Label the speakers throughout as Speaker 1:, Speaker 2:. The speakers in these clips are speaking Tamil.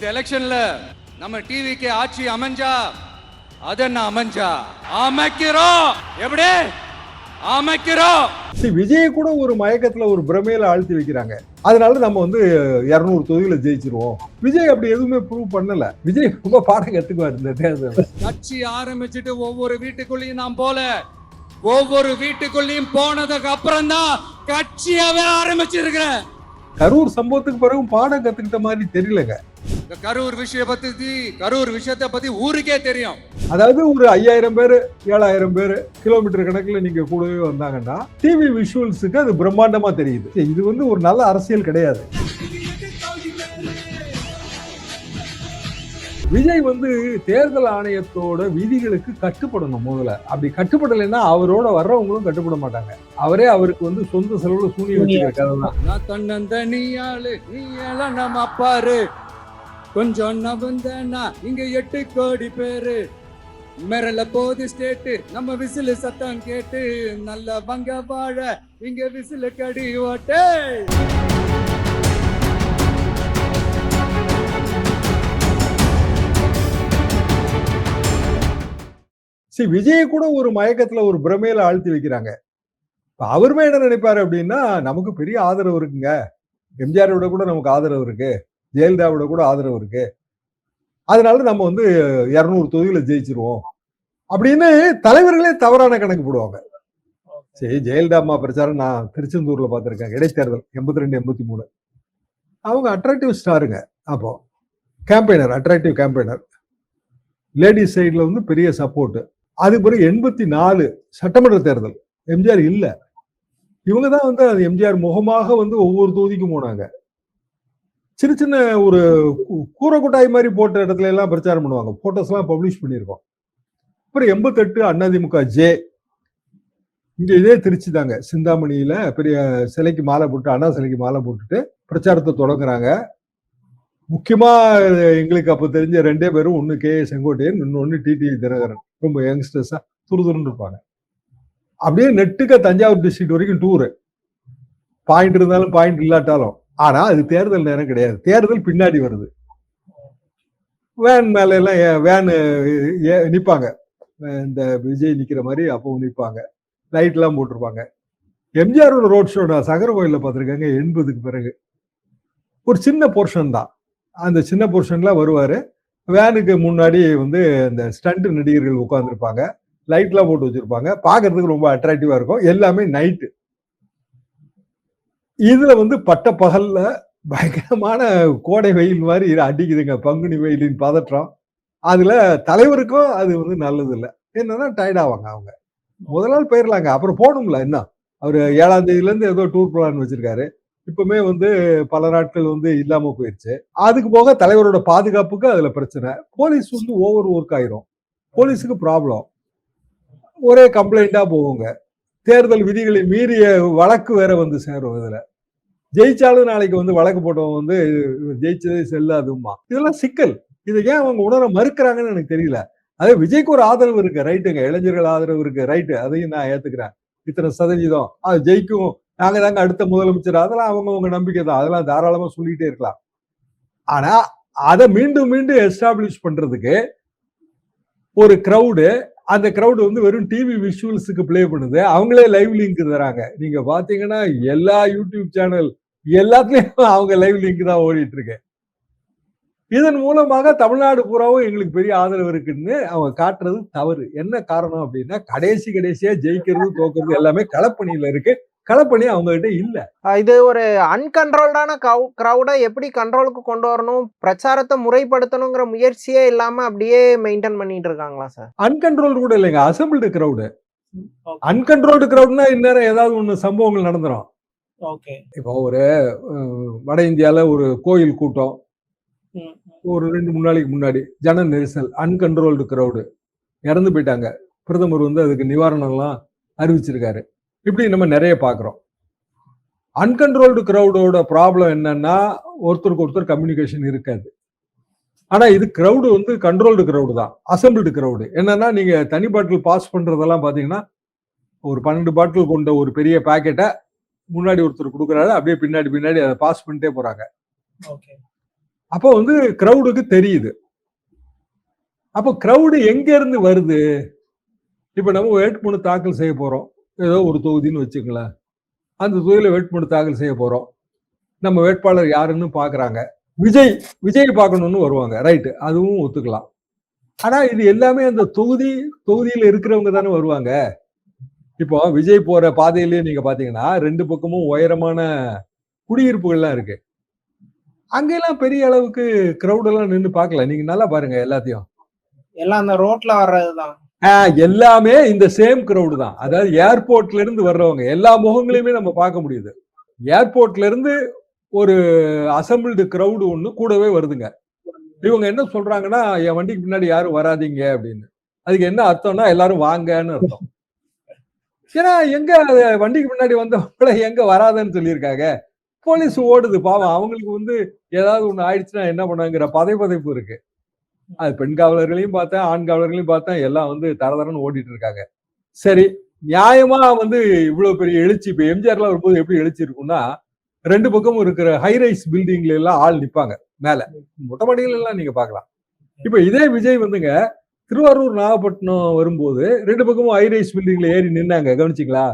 Speaker 1: இந்த எலெக்ஷன்ல நம்ம டிவிக்கு ஆட்சி அமைஞ்சா அதென்ன அமைஞ்சா அமைக்கிறோம். எப்படி அமைக்கிறோம்?
Speaker 2: விஜய் கூட ஒரு மயக்கத்துல ஒரு பிரமையில ஆழ்த்தி வைக்கிறாங்க. அதனால நம்ம 200 தொகுதியில ஜெயிச்சிருவோம். விஜய் அப்படி எதுவுமே ப்ரூவ் பண்ணல. விஜய் ரொம்ப பாடம் கத்துக்குவார் இந்த தேர்தல்.
Speaker 1: கட்சி ஆரம்பிச்சுட்டு ஒவ்வொரு வீட்டுக்குள்ளேயும் நான் போல, ஒவ்வொரு வீட்டுக்குள்ளேயும் போனதுக்கு அப்புறம் தான் கட்சியாவே ஆரம்பிச்சிருக்கிறேன்.
Speaker 2: கரூர் சம்பவத்துக்கு பிறகு பாடம் கத்துக்கிட்ட மாதிரி தெரியலங்க.
Speaker 1: கரூர் விஷயத்தை பத்தி ஊருக்கே தெரியும்.
Speaker 2: அதாவது ஒரு 5000 பேரு 7000 பேரு கிலோமீட்டர் கணக்குல நீங்க கூடவே வந்தாங்கன்னா டிவி விஷுவல்ஸுக்கு அது பிரம்மாண்டமா தெரியுது. இது ஒரு நல்ல அரசியல் கிடையாது. விஜய் தேர்தல் ஆணையத்தோட விதிகளுக்கு கட்டுப்படணும். முதல்ல அப்படி கட்டுப்படலைன்னா அவரோட வர்றவங்களும் கட்டுப்பட மாட்டாங்க. அவரே அவருக்கு சொந்த செலவுல சூனியம் வச்சுக்கிற கதை தான்.
Speaker 1: நான் தன்னந்தனியாளு நீ எல்லாம் நம்ம அப்பாரு, கொஞ்சம் நவந்தனா இங்க 8 கோடி பேரு, மிரல போது ஸ்டேட்டு நம்ம விசிலு சத்தம் கேட்டு, நல்ல வங்க வாழ இங்க விசிலு கடி ஓட்டே.
Speaker 2: விஜய் கூட ஒரு மயக்கத்துல ஒரு பிரமையில ஆழ்த்தி வைக்கிறாங்க. அவருமே என்ன நினைப்பாரு அப்படின்னா, நமக்கு பெரிய ஆதரவு இருக்குங்க, எம்ஜிஆரை விட கூட நமக்கு ஆதரவு இருக்கு, ஜெயலலிதாவோட கூட ஆதரவு இருக்கு, அதனால நம்ம 200 தொகுதியில ஜெயிச்சிருவோம் அப்படின்னு தலைவர்களே தவறான கணக்கு போடுவாங்க. சரி, ஜெயலலிதா அம்மா பிரச்சாரம் நான் திருச்செந்தூர்ல பார்த்திருக்கேன். இடைத்தேர்தல் 82 83 அவங்க அட்ராக்டிவ் ஸ்டாருங்க. அப்போ கேம்பெயினர், அட்ராக்டிவ் கேம்பெயினர், லேடிஸ் சைட்ல பெரிய சப்போர்ட். அது பிறகு 84 சட்டமன்ற தேர்தல் எம்ஜிஆர் இல்ல. இவங்க தான் அது எம்ஜிஆர் முகமாக ஒவ்வொரு தொகுதிக்கும் போனாங்க. சின்ன சின்ன ஒரு கூரை கொட்டாய் மாதிரி போட்ட இடத்துல எல்லாம் பிரச்சாரம் பண்ணுவாங்க. போட்டோஸ் எல்லாம் பப்ளிஷ் பண்ணியிருக்கோம். அப்புறம் 88 அதிமுக ஜே, இங்க இதே திருச்சி தாங்க, சிந்தாமணியில பெரிய சிலைக்கு மாலை போட்டு, அண்ணா சிலைக்கு மாலை போட்டுட்டு பிரச்சாரத்தை தொடங்குறாங்க. முக்கியமா எங்களுக்கு அப்ப தெரிஞ்ச 2 பேரும், ஒன்னு கே செங்கோட்டையன், இன்னொன்னு டிடி தினகரன். ரொம்ப யங்ஸ்டர்ஸா துருதுருன்னு இருப்பாங்க. அப்படியே நெட்டுக்க தஞ்சாவூர் டிஸ்ட்ரிக்ட் வரைக்கும் டூரு. பாயிண்ட் இருந்தாலும் பாயிண்ட் இல்லாட்டாலும். ஆனா அது தேர்தல் நேரம் கிடையாது. தேர்தல் பின்னாடி வருது. வேன் மேல எல்லாம் வேன் நிப்பாங்க. இந்த விஜய் நிக்கிற மாதிரி அப்பவும் நிப்பாங்க. லைட் எல்லாம் போட்டிருப்பாங்க. எம்ஜிஆரோட ரோட் ஷோ நான் சகர கோயில்ல பார்த்திருக்காங்க 80க்கு பிறகு. ஒரு சின்ன போர்ஷன் தான். அந்த சின்ன போர்ஷன்ல வருவாரு. வேனுக்கு முன்னாடி இந்த ஸ்டண்ட் நடிகர்கள் உட்கார்ந்துருப்பாங்க. லைட் எல்லாம் போட்டு வச்சிருப்பாங்க. பாக்குறதுக்கு ரொம்ப அட்ராக்டிவா இருக்கும். எல்லாமே நைட்டு. இதுல பட்ட பகல்ல பயங்கரமான கோடை வெயில் மாதிரி அடிக்குதுங்க. பங்குனி வெயிலின் பதற்றம். அதுல தலைவருக்கும் அது நல்லது இல்லை. என்னன்னா டயர்ட் ஆவாங்க அவங்க. முதல் நாள் போயிடலாங்க, அப்புறம் போகணும்ல. என்ன அவரு 7ஆம் தேதியில இருந்து ஏதோ டூர் பிளான் வச்சிருக்காரு. இப்பவுமே பல நாட்கள் இல்லாம போயிருச்சு. அதுக்கு போக தலைவரோட பாதுகாப்புக்கு அதுல பிரச்சனை. போலீஸ் ஓவர் ஒர்க் ஆயிரும். போலீஸுக்கு ப்ராப்ளம். ஒரே கம்ப்ளைண்டா போவோங்க. தேர்தல் விதிகளை மீறிய வழக்கு வேற சேரும். இதுல ஜெயிச்சாலும் நாளைக்கு வழக்கு போட்டவங்க ஜெயிச்சதே செல்லாதுமா. இதெல்லாம் சிக்கல். இதை ஏன் அவங்க உணர மறுக்கிறாங்கன்னு எனக்கு தெரியல. அதே விஜய்க்கு ஒரு ஆதரவு இருக்கு, ரைட்டுங்க, இளைஞர்கள் ஆதரவு இருக்கு, ரைட்டு, அதையும் நான் ஏத்துக்கிறேன். இத்தனை சதவீதம் அது ஜெயிக்கும், நாங்க தாங்க அடுத்த முதலமைச்சர், அதெல்லாம் அவங்க நம்பிக்கை தான். அதெல்லாம் தாராளமா சொல்லிட்டே இருக்கலாம். ஆனா அதை மீண்டும் மீண்டும் எஸ்டாப்ளிஷ் பண்றதுக்கு ஒரு கிரௌடு, அந்த கிரௌடு வெறும் டிவி விஷுவல்ஸுக்கு பிளே பண்ணுது. அவங்களே லைவ் லிங்க் தராங்க. நீங்க பாத்தீங்கன்னா எல்லா யூடியூப் சேனல் எல்லாத்துலயும் அவங்க லைவ் லிங்க் தான் ஓடிட்டு இருக்கு. இதன் மூலமாக தமிழ்நாடு பூராவும் எங்களுக்கு பெரிய ஆதரவு இருக்குன்னு அவங்க காட்டுறது தவறு. என்ன காரணம் அப்படின்னா, கடைசியா ஜெயிக்கிறது தோக்குறது எல்லாமே களப்பணியில இருக்கு. களப்பணி அவங்க கிட்ட இல்ல.
Speaker 3: இது ஒரு அன்கண்ட்ரோல்டான கிரௌடை எப்படி கண்ட்ரோலுக்கு கொண்டு வரணும், பிரச்சாரத்தை முறைப்படுத்தணுங்கிற முயற்சியே இல்லாம அப்படியே மெயின்டைன் பண்ணிட்டு இருக்காங்களா சார்?
Speaker 2: அன்கண்ட்ரோல்டு கூட இல்லைங்க, அசம்பிள்டு கிரௌடு. அன்கண்ட்ரோல்டு கிரௌட்னா இந்நேரம் ஏதாவது ஒண்ணு சம்பவங்கள் நடந்துரும். இப்போ ஒரு வட இந்தியால ஒரு கோயில் கூட்டம், ஒரு 2-3 நாளைக்கு முன்னாடி ஜன நெரிசல், அன்கண்ட்ரோல்டு கிரௌடு, இறந்து போயிட்டாங்க. பிரதமர் அதுக்கு நிவாரணம் எல்லாம் அறிவிச்சிருக்காரு. இப்படி நம்ம நிறைய பாக்குறோம். அன்கண்ட்ரோல்டு கிரௌடோட ப்ராப்ளம் என்னன்னா, ஒருத்தருக்கு ஒருத்தர் கம்யூனிகேஷன் இருக்காது. ஆனா இது கிரௌடு கண்ட்ரோல்டு கிரௌடு தான், அசம்பிள்டு கிரௌடு. என்னன்னா, நீங்க தனி பாட்டில் பாஸ் பண்றதெல்லாம் பாத்தீங்கன்னா, ஒரு 12 பாட்டில் கொண்ட ஒரு பெரிய பாக்கெட்டை முன்னாடி ஒருத்தர் கொடுக்குறாரு, அப்படியே பின்னாடி அதை பாஸ் பண்ணிட்டே போறாங்க. அப்போ வந்து கிரௌடுக்கு தெரியுது. அப்போ கிரௌடு எங்க இருந்து வருது? இப்ப நம்ம வேட்புமனு தாக்கல் செய்ய போறோம். ஏதோ ஒரு தொகுதின்னு வச்சுக்கலாம். அந்த தொகுதியில வேட்புமனு தாக்கல் செய்ய போறோம். நம்ம வேட்பாளர் யாருன்னு பாக்குறாங்க. விஜய் பார்க்கணும்னு வருவாங்க. ரைட், அதுவும் ஒத்துக்கலாம். ஆனா இது எல்லாமே அந்த தொகுதியில இருக்கிறவங்க தானே வருவாங்க. இப்போ விஜய் போற பாதையிலேயே நீங்க பாத்தீங்கன்னா 2 பக்கமும் உயரமான குடியிருப்புகள்லாம் இருக்கு. அங்கெல்லாம் பெரிய அளவுக்கு கிரௌட் எல்லாம் நின்னு பார்க்கல. நீங்க நல்லா பாருங்க எல்லாத்தையும்.
Speaker 3: எல்லாம் அந்த ரோட்ல வர்றதுதான்.
Speaker 2: எல்லாமே இந்த சேம் கிரௌடு தான். அதாவது ஏர்போர்ட்ல இருந்து வர்றவங்க எல்லா முகங்களையுமே நம்ம பார்க்க முடியுது. ஏர்போர்ட்ல இருந்து ஒரு அசம்பிள்டு கிரௌடு ஒண்ணு கூடவே வருதுங்க. இவங்க என்ன சொல்றாங்கன்னா, என் வண்டிக்கு பின்னாடி யாரும் வராதீங்க அப்படின்னு. அதுக்கு என்ன அர்த்தம்னா எல்லாரும் வாங்கன்னு அர்த்தம். ஏன்னா எங்க வண்டிக்கு முன்னாடி வந்தவங்கள எங்க வராதன்னு சொல்லியிருக்காங்க. போலீஸ் ஓடுது பாவம். அவங்களுக்கு வந்து ஏதாவது ஒண்ணு ஆயிடுச்சுன்னா என்ன பண்ணாங்கிற பதைப்பு இருக்கு. அது பெண் காவலர்களையும் பார்த்தேன், ஆண் காவலர்களையும் பார்த்தேன், எல்லாம் வந்து தரதரன்னு ஓடிட்டு இருக்காங்க. சரி, நியாயமா வந்து இவ்வளவு பெரிய எழுச்சி இப்ப எம்ஜிஆர்லாம் வரும்போது எப்படி எழுச்சி இருக்கும்னா 2 பக்கமும் இருக்கிற ஹைரைஸ் பில்டிங்ல எல்லாம் ஆள் நிப்பாங்க மேல. மொட்டை மாடிகள் எல்லாம் நீங்க பார்க்கலாம். இப்ப இதே விஜய் வந்துங்க திருவாரூர் நாகப்பட்டினம் வரும்போது 2 பக்கமும் ஹைரைஸ் பில்டிங்ல ஏறி நின்னாங்க. கவனிச்சிங்களா?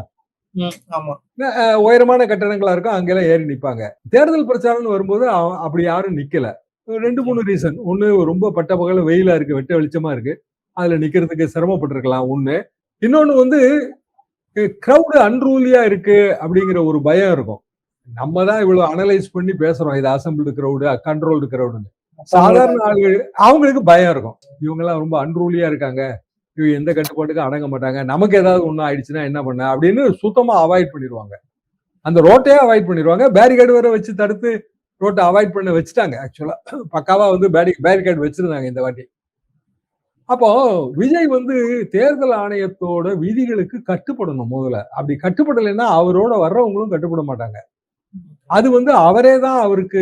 Speaker 2: உயரமான கட்டடங்களா இருக்கும், அங்கெல்லாம் ஏறி நிப்பாங்க. தேர்தல் பிரச்சாரம்னு வரும்போது அப்படி யாரும் நிக்கல. 2-3 ரீசன். ஒண்ணு, ரொம்ப பட்ட பகல வெயிலா இருக்கு, வெட்ட வெளிச்சமா இருக்கு, அதுல நிக்கிறதுக்கு சிரமப்பட்டிருக்கலாம் ஒண்ணு. இன்னொன்னு வந்து கிரௌடு அன்ரூலியா இருக்கு அப்படிங்கிற ஒரு பயம் இருக்கும். நம்ம தான் இவ்வளவு அனலைஸ் பண்ணி பேசுறோம், இது அசம்பிள்டு கிரௌடு, கண்ட்ரோல்டு கிரௌடுன்னு. சாதாரண ஆளுகள் அவங்களுக்கு பயம் இருக்கும். இவங்க எல்லாம் ரொம்ப அன்ரூலியா இருக்காங்க, இவங்க எந்த கட்டுப்பாட்டுக்கும் அடங்க மாட்டாங்க, நமக்கு ஏதாவது ஒண்ணும் ஆயிடுச்சுன்னா என்ன பண்ண அப்படின்னு சுத்தமா அவாய்ட் பண்ணிடுவாங்க. அந்த ரோட்டையே அவாய்ட் பண்ணிடுவாங்க. பேரிகேடு வேற வச்சு தடுத்து ரோட்டை அவாய்ட் பண்ண வச்சுட்டாங்க. ஆக்சுவலா பக்காவா வந்து பேரிகேட் வச்சிருந்தாங்க இந்த வாட்டி. அப்போ விஜய் வந்து தேர்தல் ஆணையத்தோட விதிகளுக்கு கட்டுப்படணும் முதல்ல. அப்படி கட்டுப்படலைன்னா அவரோட வர்றவங்களும் கட்டுப்பட மாட்டாங்க. அது வந்து அவரே தான் அவருக்கு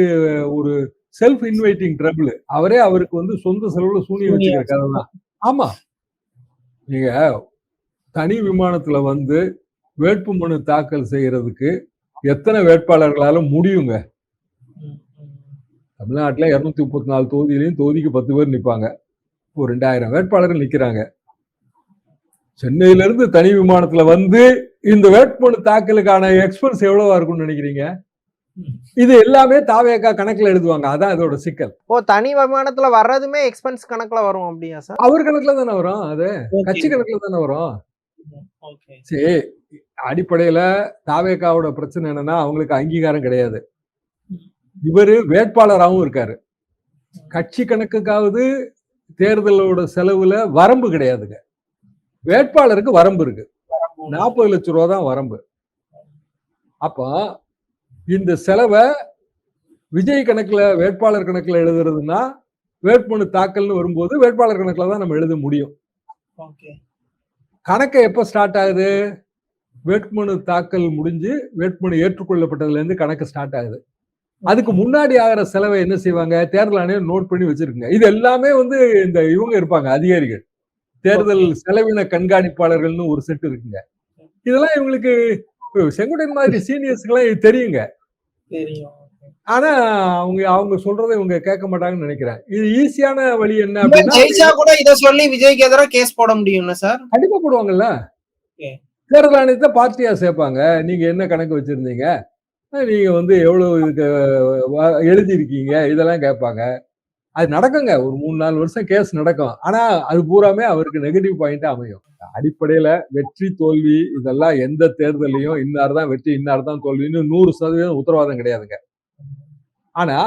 Speaker 2: ஒரு செல்ஃப் இன்வைட்டிங் ட்ரபிள். அவரே அவருக்கு வந்து சொந்த செலவுல சூனியம் வச்சுக்கிற கதை தான். ஆமா, நீங்க தனி விமானத்துல வந்து வேட்புமனு தாக்கல் செய்யறதுக்கு எத்தனை வேட்பாளர்களால முடியுங்க? தமிழ்நாட்டுல 234 தொகுதியிலையும் தொகுதிக்கு 10 பேர் நிப்பாங்க. ஒரு 2000 வேட்பாளர்கள் நிக்கிறாங்க. சென்னையில இருந்து தனி விமானத்துல வந்து இந்த வேட்புமனு தாக்கலுக்கான எக்ஸ்பென்ஸ் எவ்வளவா இருக்கும்னு நினைக்கிறீங்க? இது எல்லாமே தாவேகா கணக்குல எழுதுவாங்க. அதான் இதோட சிக்கல்.
Speaker 3: தனி விமானத்துல வர்றதுமே எக்ஸ்பென்ஸ் கணக்குல வரும் அப்படியா சார்?
Speaker 2: அவர் கணக்குல தானே வரும், அது கட்சி கணக்குல தானே வரும். சரி, அடிப்படையில தாவேகாவோட பிரச்சனை என்னன்னா அவங்களுக்கு அங்கீகாரம் கிடையாது. இவரு வேட்பாளராகவும் இருக்காரு. கட்சி கணக்குக்காவது தேர்தலோட செலவுல வரம்பு கிடையாதுங்க. வேட்பாளருக்கு வரம்பு இருக்கு. 40 லட்சம் ரூபா தான் வரம்பு. அப்ப இந்த செலவை விஜய் கணக்குல வேட்பாளர் கணக்குல எழுதுறதுன்னா வேட்புமனு தாக்கல்னு வரும்போது வேட்பாளர் கணக்குல தான் நம்ம எழுத முடியும். கணக்கை எப்ப ஸ்டார்ட் ஆகுது? வேட்புமனு தாக்கல் முடிஞ்சு வேட்புமனு ஏற்றுக்கொள்ளப்பட்டதுல இருந்து கணக்கு ஸ்டார்ட் ஆகுது. அதுக்கு முன்னாடி ஆகிற செலவை என்ன செய்வாங்க? தேர்தல் ஆணையம் நோட் பண்ணி வச்சிருக்குங்க. இது எல்லாமே வந்து இந்த இவங்க இருப்பாங்க, அதிகாரிகள், தேர்தல் செலவின கண்காணிப்பாளர்கள்னு ஒரு செட் இருக்குங்க. இதெல்லாம் இவங்களுக்கு செங்கோட்டையன் மாதிரி சீனியர்ஸ்க்கு எல்லாம் இது தெரியுங்க. ஆனா அவங்க சொல்றதை இவங்க கேட்க மாட்டாங்கன்னு நினைக்கிறேன். இது ஈஸியான வழி என்ன அப்படின்னா,
Speaker 3: ஜெயிச்சா கூட இத சொல்லி விஜய்க்கு எதிராக கேஸ் போட முடியும்ல சார்?
Speaker 2: கண்டிப்பா போடுவாங்கல்ல. தேர்தல் ஆணையத்தை பார்ட்டியா சேர்ப்பாங்க. நீங்க என்ன கணக்கு வச்சிருந்தீங்க, நீங்க வந்து எவ்வளவு இதுக்கு எழுதியிருக்கீங்க, இதெல்லாம் கேட்பாங்க. அது நடக்குங்க. ஒரு 3-4 வருஷம் கேஸ் நடக்கும். ஆனா அது பூராமே அவருக்கு நெகட்டிவ் பாயிண்டா அமையும். அடிப்படையில வெற்றி தோல்வி இதெல்லாம் எந்த தேர்தலையும் இன்னார் தான் வெற்றி இன்னார் தான் தோல்வின்னு 100% உத்தரவாதம் கிடையாதுங்க. ஆனா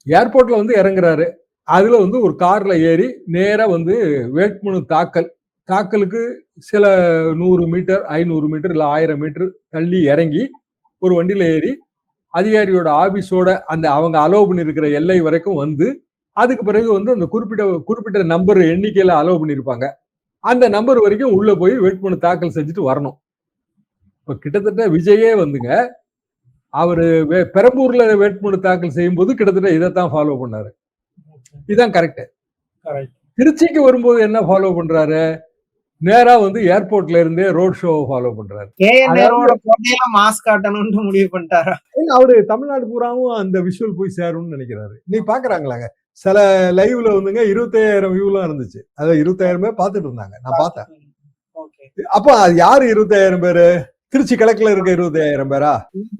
Speaker 2: ஏர்போர்ட்ல வந்து இறங்குறாரு, அதுல வந்து ஒரு கார்ல ஏறி நேரா வந்து வேட்புமனு தாக்கலுக்கு சில 100 மீட்டர் 500 மீட்டர் இல்ல 1000 மீட்டர் தள்ளி இறங்கி ஒரு வண்டியில ஏறி அதிகாரியோட ஆபீஸோட அந்த அவங்க அலோவ் பண்ணிருக்கிற எல்லை வரைக்கும் வந்து அதுக்கு பிறகு வந்து அந்த குறிப்பிட்ட நம்பர் எண்ணிக்கையில அலோவ் பண்ணிருப்பாங்க. அந்த நம்பர் வரைக்கும் உள்ள போய் வேட்புமனு தாக்கல் செஞ்சுட்டு வரணும். இப்ப கிட்டத்தட்ட விஜயே வந்துங்க அவரு பெரம்பூர்ல வேட்புமனு தாக்கல் செய்யும் போது கிட்டத்தட்ட இதைத்தான் ஃபாலோ பண்ணாரு. இதுதான் கரெக்ட். திருச்சிக்கு வரும்போது என்ன ஃபாலோ பண்றாரு? நேரா வந்து ஏர்போர்ட்ல இருந்தே ரோட் ஷோ ஃபாலோ பண்றாரு.
Speaker 3: கேஎன் நேருவோட கோட்டையில மாஸ்க் காட்டணும்னு முடிவு பண்ணிட்டாரா?
Speaker 2: அவரு தமிழ்நாடு பூராவும் அந்த விஷுவல் போய் சேரும்னு நினைக்கிறாரு. நீ பாக்குறாங்களாங்க சில லைவ்ல வந்துங்க 25,000 வியூலாம் இருந்துச்சு. அதான் 25,000 பேர் பாத்துட்டு இருந்தாங்க. நான் பார்த்தேன். அப்ப அது யாரு 25,000 பேரு? திருச்சி கிழக்குல இருக்க 25,000 பேரா?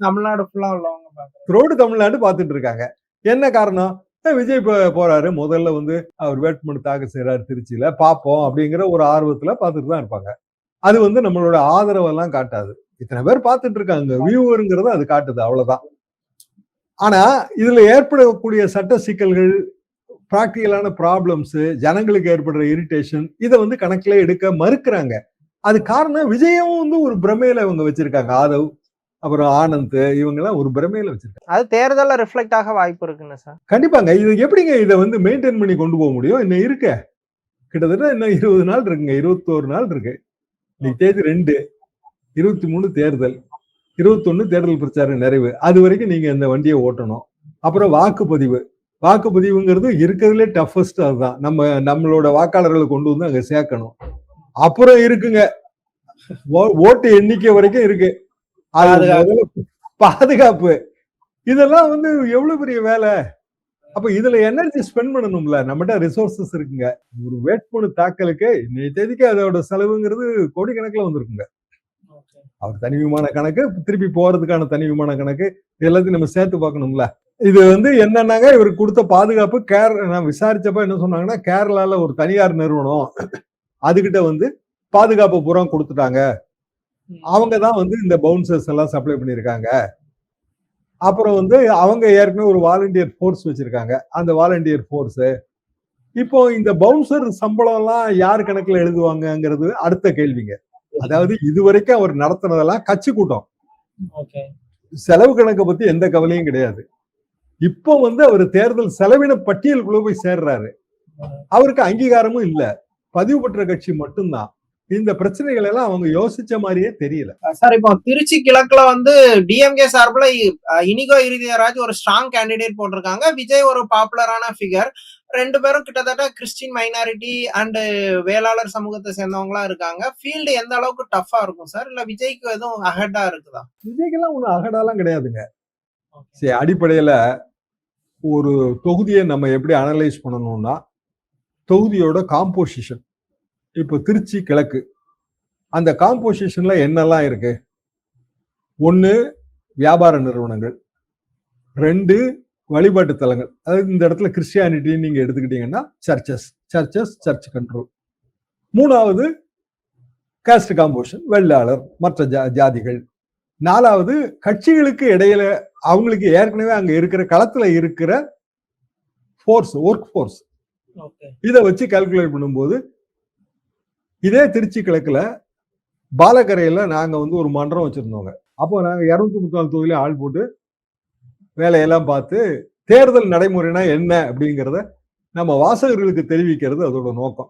Speaker 3: தமிழ்நாடு ஃபுல்லா உள்ளவங்க பாக்குறாங்க.
Speaker 2: ரோடு தமிழ்நாடு பாத்துட்டு இருக்காங்க. என்ன காரணம்? விஜய் போறாரு. முதல்ல வந்து அவர் வேட்புமனு தாக்கல் செய்யறாரு திருச்சியில, பாப்போம் அப்படிங்கிற ஒரு ஆர்வத்துல பாத்துட்டு தான் இருப்பாங்க. அது வந்து நம்மளோட ஆதரவெல்லாம் காட்டாது. இத்தனை பேர் பாத்துட்டு இருக்காங்க, வியூவருங்கிறது அது காட்டுது, அவ்வளவுதான். ஆனா இதுல ஏற்படக்கூடிய சட்ட சிக்கல்கள், பிராக்டிகலான ப்ராப்ளம்ஸ், ஜனங்களுக்கு ஏற்படுற இரிட்டேஷன், இதை வந்து கணக்குல எடுக்க மறுக்கிறாங்க. அது காரணம் விஜயும் வந்து ஒரு பிரமையில இவங்க வச்சிருக்காங்க. ஆதவ், அப்புறம் ஆனந்த், இவங்க எல்லாம் ஒரு பிரமையில வச்சிருக்காங்க.
Speaker 3: அது தேர்தல்ல ரிஃப்ளெக்ட் ஆக வாய்ப்பு இருக்குன்னு சார்.
Speaker 2: கண்டிப்பாங்க. இது எப்படிங்க இதை வந்து மெயின்டைன் பண்ணி கொண்டு போக முடியும்? இன்னும் இருக்க கிட்டத்தட்ட இன்னும் 20 நாள் இருக்குங்க, 21 நாள் இருக்கு. இன்னைக்கு தேதி 2, 23 தேர்தல், 21 தேர்தல் பிரச்சாரம் நிறைவு. அது வரைக்கும் நீங்க இந்த வண்டியை ஓட்டணும். அப்புறம் வாக்குப்பதிவு. வாக்குப்பதிவுங்கிறது இருக்கிறதுலே டஃபஸ்ட். அதுதான் நம்மளோட வாக்காளர்களை கொண்டு வந்து அங்க சேர்க்கணும். அப்புறம் இருக்குங்க ஓட்டு எண்ணிக்கை வரைக்கும் இருக்கு. பாதுகாப்பு. இதெல்லாம் வந்து எவ்வளவு பெரிய வேலை. அப்ப இதுல எனர்ஜி ஸ்பெண்ட் பண்ணணும்ல. நம்மகிட்ட ரிசோர்சஸ் இருக்குங்க. ஒரு வேட்புமனு தாக்கலுக்கு இன்னைய தேதிக்கு அதோட செலவுங்கிறது கோடிக்கணக்கில் வந்திருக்குங்க. அவர் தனி விமான கணக்கு, திருப்பி போறதுக்கான தனி விமான கணக்கு, எல்லாத்தையும் நம்ம சேர்த்து பார்க்கணும்ல. இது வந்து என்னன்னாங்க, இவருக்கு கொடுத்த பாதுகாப்பு நான் விசாரிச்சப்ப என்ன சொன்னாங்கன்னா, கேரளால ஒரு தனியார் நிறுவனம் அதுகிட்ட வந்து பாதுகாப்பு பூரா கொடுத்துட்டாங்க. அவங்க தான் வந்து இந்த பவுன்சர்ஸ் எல்லாம் சப்ளை பண்ணியிருக்காங்க. அப்புறம் வந்து அவங்க ஏற்கனவே ஒரு வாலண்டியர் ஃபோர்ஸ் வச்சிருக்காங்க. அந்த வாலண்டியர் ஃபோர்ஸ் இப்போ இந்த பவுன்சர் சம்பளம் எல்லாம் யார் கணக்குல எழுதுவாங்கங்கிறது அடுத்த கேள்விங்க. அதாவது இதுவரைக்கும் அவர் நடத்துனதெல்லாம் கட்சி கூட்டம், செலவு கணக்கை பத்தி எந்த கவலையும் கிடையாது. இப்போ வந்து அவர் தேர்தல் செலவின பட்டியலுக்குள்ள போய் சேர்றாரு. அவருக்கு அங்கீகாரமும் இல்ல, பதிவு பெற்ற கட்சி மட்டும்தான். இந்த பிரச்சனைகள் எல்லாம் அவங்க யோசிச்ச மாதிரியே தெரியல.
Speaker 3: சார், இப்போ திருச்சி கிழக்குல வந்து டிஎம்கே சார்பில் இனிகோ இறுதியராஜ் ஒரு ஸ்ட்ராங் கேண்டிடேட் போட்டிருக்காங்க. விஜய் ஒரு பாப்புலரான ஃபிகர். 2 பேரும் கிட்டத்தட்ட கிறிஸ்டின் மைனாரிட்டி அண்ட் வேளாளர் சமூகத்தை சேர்ந்தவங்களா இருக்காங்க. ஃபீல்டு எந்த அளவுக்கு டஃபா இருக்கும் சார்? இல்ல விஜய்க்கு எதுவும் அகடா இருக்குதா?
Speaker 2: விஜய்க்கெல்லாம் ஒன்றும் அகடாலாம் கிடையாதுங்க. சரி, அடிப்படையில ஒரு தொகுதியை நம்ம எப்படி அனலைஸ் பண்ணணும்னா, தொகுதியோட காம்போசிஷன். இப்போ திருச்சி கிழக்கு, அந்த காம்போசிஷன்ல என்னெல்லாம் இருக்கு? 1 வியாபார நிறுவனங்கள், 2 வழிபாட்டு தலங்கள். அதாவது இந்த இடத்துல கிறிஸ்டியானிட்டி நீங்க எடுத்துக்கிட்டீங்கன்னா சர்ச் கண்ட்ரோல். 3வது காஸ்ட் காம்போசிஷன், வெள்ளாளர், மற்ற ஜாதிகள். 4வது கட்சிகளுக்கு இடையில அவங்களுக்கு ஏற்கனவே அங்க இருக்கிற களத்துல இருக்கிற ஃபோர்ஸ், ஒர்க் ஃபோர்ஸ். இதை வச்சு கால்குலேட் பண்ணும்போது, இதே திருச்சி கிழக்குல பாலக்கரையில நாங்க வந்து ஒரு மன்றம் வச்சிருந்தோங்க. அப்போ நாங்க 234 தொகுதியில ஆள் போட்டு வேலையெல்லாம் பார்த்து தேர்தல் நடைமுறைனா என்ன அப்படிங்கிறத நம்ம வாசகர்களுக்கு தெரிவிக்கிறது அதோட நோக்கம்.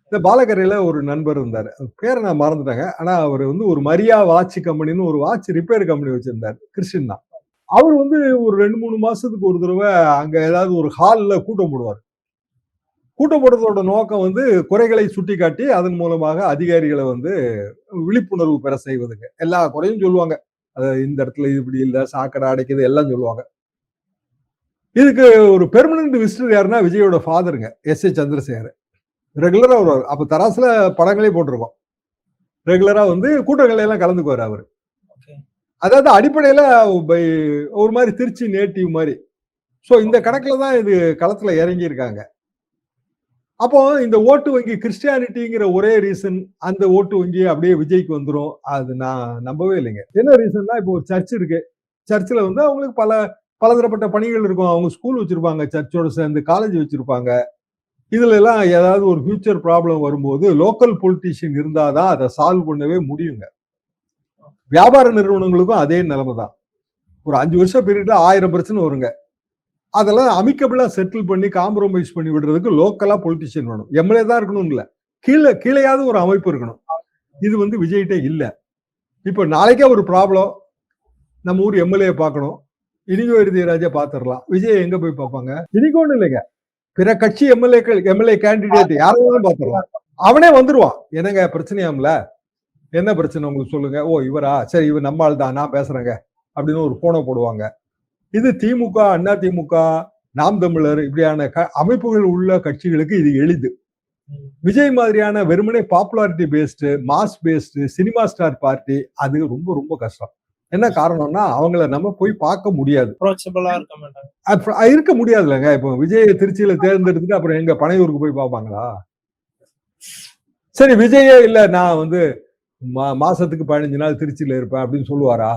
Speaker 2: இந்த பாலக்கரையில ஒரு நண்பர் இருந்தாரு, பேரை நான் மறந்துட்டாங்க. ஆனா அவர் வந்து ஒரு மரியா வாட்ச் கம்பெனின்னு ஒரு வாட்ச் ரிப்பேர் கம்பெனி வச்சிருந்தாரு, கிறிஸ்டின் தான். அவர் வந்து ஒரு 2-3 மாசத்துக்கு ஒரு தடவை அங்க ஏதாவது ஒரு ஹால்ல கூட்டம் போடுவார். கூட்டம் போடுறதோட நோக்கம் வந்து குறைகளை சுட்டி காட்டி அதன் மூலமாக அதிகாரிகளை வந்து விழிப்புணர்வு பெற செய்வதுங்க. எல்லா குறையும் சொல்லுவாங்க. இந்த இடத்துல இது இப்படி இல்லை, சாக்கடை அடைக்குது, எல்லாம் சொல்லுவாங்க. இதுக்கு ஒரு பெர்மனன்ட் விசிட்டர் யாருன்னா விஜயோட ஃபாதருங்க, எஸ்.ஏ. சந்திரசேகர். ரெகுலரா வருவார். அப்ப தராசுல படங்களே போட்டிருக்கோம். ரெகுலரா வந்து கூட்டங்களை எல்லாம் கலந்துக்குவார் அவரு. அதாவது அடிப்படையில ஒரு மாதிரி திருச்சி நேட்டிவ் மாதிரி. சோ இந்த கணக்குல தான் இது களத்துல இறங்கி இருக்காங்க. அப்போ இந்த ஓட்டு வங்கி கிறிஸ்டியானிட்டிங்கிற ஒரே ரீசன், அந்த ஓட்டு வங்கி அப்படியே விஜய்க்கு வந்துடும், அது நான் நம்பவே இல்லைங்க. என்ன ரீசன்னா, இப்போ ஒரு சர்ச் இருக்கு. சர்ச்சில் வந்து அவங்களுக்கு பலதரப்பட்ட பணிகள் இருக்கும். அவங்க ஸ்கூல் வச்சிருப்பாங்க, சர்ச்சோட சேர்ந்து காலேஜ் வச்சிருப்பாங்க. இதுல எல்லாம் ஏதாவது ஒரு ஃபியூச்சர் ப்ராப்ளம் வரும்போது லோக்கல் பொலிட்டீஷியன் இருந்தாதான் அதை சால்வ் பண்ணவே முடியுங்க. வியாபார நிறுவனங்களுக்கும் அதே நிலைமை தான். ஒரு 5 வருஷம் பீரியட்ல 1000 பிரச்சனை வருங்க. அதெல்லாம் அமிக்கபிளா செட்டில் பண்ணி காம்ப்ரமைஸ் பண்ணி விடுறதுக்கு லோக்கலா பொலிட்டிஷியன் வேணும். எம்எல்ஏ தான் இருக்கணும் இல்ல, கீழேயாவது ஒரு அமைப்பு இருக்கணும். இது வந்து விஜய்கிட்ட இல்ல. இப்ப நாளைக்கே ஒரு ப்ராப்ளம், நம்ம ஊர் எம்எல்ஏ பார்க்கணும், இனிகோ இறுதியராஜா பாத்துடலாம். விஜய் எங்க போய் பார்ப்பாங்க? இனிகோன்னு இல்லைங்க, பிற கட்சி எம்எல்ஏ கேண்டிடேட் யாராவது பாத்துடலாம். அவனே வந்துருவான். என்னங்க பிரச்சனையாம்ல, என்ன பிரச்சனை உங்களுக்கு சொல்லுங்க. ஓ இவரா, சரி இவர் நம்ம ஆள் தான், நான் பேசுறேங்க அப்படின்னு ஒரு போனை போடுவாங்க. இது திமுக, அண்ணா திமுக, நாம் தமிழர் இப்படியான அமைப்புகள் உள்ள கட்சிகளுக்கு இது எளிது. விஜய் மாதிரியான வெறுமனே popularity based, mass based, cinema star party அது ரொம்ப ரொம்ப கஷ்டம். என்ன காரணம்னா அவங்கள நம்ம போய் பார்க்க முடியாது, இருக்க முடியாதுல்லங்க. இப்போ விஜய் திருச்சியில தேர்ந்தெடுத்துட்டு அப்புறம் எங்க பனையூருக்கு போய் பார்ப்பாங்களா? சரி விஜயே இல்ல நான் வந்து மாசத்துக்கு 15 நாள் திருச்சியில இருப்பேன் அப்படின்னு சொல்லுவாரா?